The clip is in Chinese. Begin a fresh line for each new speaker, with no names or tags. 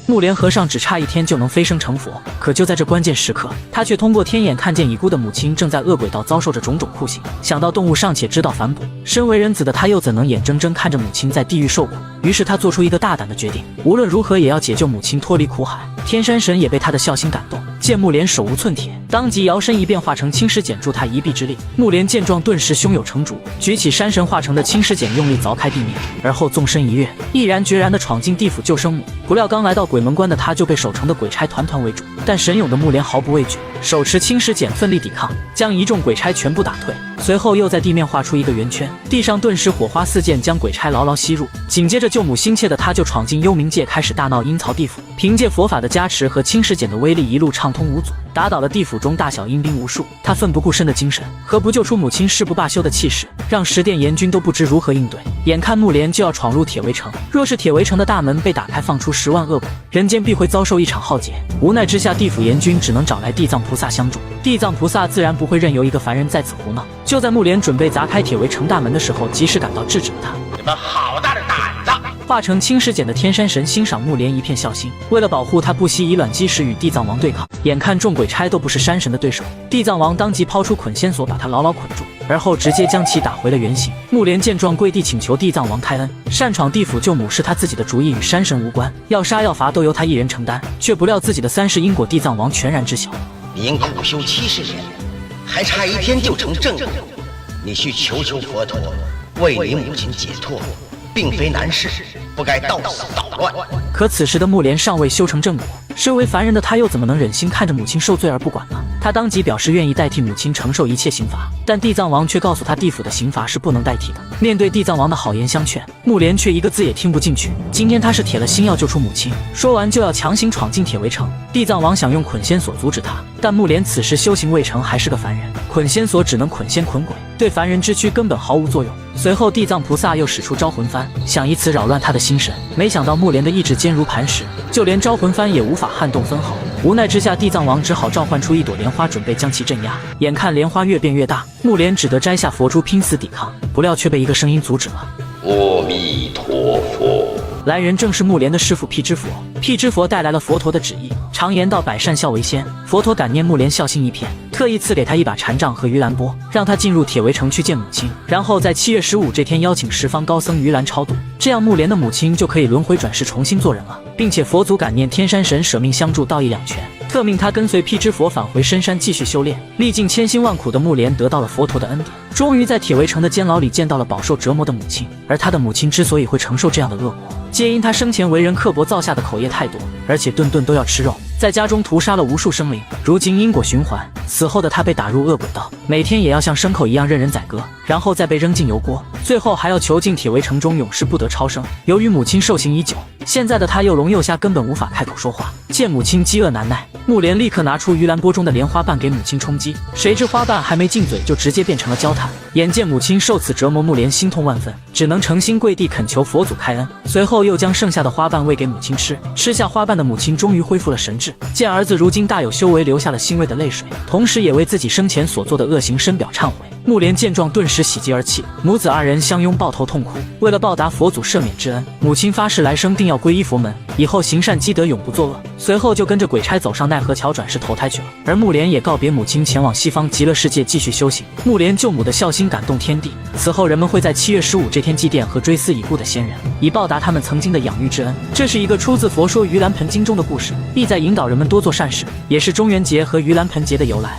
木莲和尚只差1天就能飞升成佛，可就在这关键时刻，他却通过天眼看见已故的母亲正在恶鬼道遭受着种种酷刑。想到动物尚且知道反哺，身为人子的他又怎能眼睁睁看着母亲在地狱受苦？于是他做出一个大胆的决定，无论如何也要解救母亲脱离苦海。天山神也被他的孝心感动，见木莲手无寸铁，当即摇身一变化成青石剪助他一臂之力。木莲见状顿时胸有成竹，举起山神化成的青石剪用力凿开地面，而后纵身一跃，毅然决然地闯进地府救生母。不料刚来到鬼门关的他就被守城的鬼差团团围住，但神勇的木莲毫不畏惧，手持青石剪奋力抵抗，将一众鬼差全部打退。随后又在地面画出一个圆圈，地上顿时火花四溅，将鬼差牢牢吸入。紧接着救母心切的他就闯进幽冥界，开始大闹阴曹地府。凭借佛法的加持和青石剪的威力，一路畅通无阻，打倒了地府中大小阴兵无数。他奋不顾身的精神和不救出母亲誓不罢休的气势，让十殿阎君都不知如何应对。眼看木莲就要闯入铁围城，若是铁围城的大门被打开，放出10万恶鬼，人间必会遭受一场浩劫。无奈之下，地府阎君只能找来地藏菩萨相助。地藏菩萨自然不会任由一个凡人在此胡闹。就在木莲准备砸开铁围城大门的时候，及时赶到制止了他。
你们好大的胆子！
化成青石剪的天山神欣赏木莲一片孝心，为了保护他，不惜以卵击石与地藏王对抗。眼看众鬼差都不是山神的对手，地藏王当即抛出捆仙索，把他牢牢捆住，而后直接将其打回了原形。木莲见状，跪地请求地藏王开恩。擅闯地府救母是他自己的主意，与山神无关，要杀要罚都由他一人承担。却不料自己的3世因果，地藏王全然知晓。
您苦修70年，还差1天就成正果。你去求求佛陀，为你母亲解脱，并非难事，不该到此捣乱。
可此时的木莲尚未修成正果，身为凡人的他又怎么能忍心看着母亲受罪而不管呢？他当即表示愿意代替母亲承受一切刑罚，但地藏王却告诉他，地府的刑罚是不能代替的。面对地藏王的好言相劝，木莲却一个字也听不进去。今天他是铁了心要救出母亲，说完就要强行闯进铁围城。地藏王想用捆仙索阻止他，但木莲此时修行未成，还是个凡人，捆仙索只能捆仙捆鬼，对凡人之躯根本毫无作用。随后地藏菩萨又使出招魂幡，想以此扰乱他的心神，没想到木莲的意志坚如磐石，就连招魂幡也无法撼动分毫。无奈之下，地藏王只好召唤出一朵莲花，准备将其镇压。眼看莲花越变越大，木莲只得摘下佛珠拼死抵抗，不料却被一个声音阻止了。
阿弥陀佛。
来人正是木莲的师父辟支佛。辟支佛带来了佛陀的旨意，常言道百善孝为先。佛陀感念木莲孝心一片，特意赐给他一把禅杖和盂兰钵，让他进入铁围城去见母亲，然后在7月15这天邀请10方高僧盂兰超度，这样木莲的母亲就可以轮回转世重新做人了。并且佛祖感念天山神舍命相助，道义两全，特命他跟随辟支佛返回深山继续修炼。历尽千辛万苦的木莲得到了佛陀的恩典，终于在铁围城的监牢里见到了饱受折磨的母亲。而他的母亲之所以会承受这样的恶果，皆因他生前为人刻薄，造下的口业太多，而且顿顿都要吃肉，在家中屠杀了无数生灵。如今因果循环，死后的他被打入恶鬼道，每天也要像牲口一样任人宰割，然后再被扔进油锅，最后还要囚禁铁围城中，永世不得超生。由于母亲受刑已久，现在的他又聋又瞎，根本无法开口说话。见母亲饥饿难耐，木莲立刻拿出盂兰钵中的莲花瓣给母亲充饥，谁知花瓣还没进嘴就直接变成了焦炭。眼见母亲受此折磨，木莲心痛万分，只能诚心跪地恳求佛祖开恩。随后又将剩下的花瓣喂给母亲吃，吃下花瓣的母亲终于恢复了神智，见儿子如今大有修为，流下了欣慰的泪水，同时也为自己生前所做的恶行深表忏悔。木莲见状顿时喜极而泣，母子2人相拥抱头痛哭。为了报答佛祖赦免之恩，母亲发誓来生定要皈依佛门，以后行善积德，永不作恶。随后就跟着鬼差走上奈何桥，转世投胎去了。而木莲也告别母亲，前往西方极乐世界继续修行。木莲救母的孝心感动天地，此后人们会在7月15这天祭奠和追思已故的先人，以报答他们曾经的养育之恩。这是一个出自《佛说盂兰盆经》中的故事，意在引导人们多做善事，也是中元节和盂兰盆节的由来。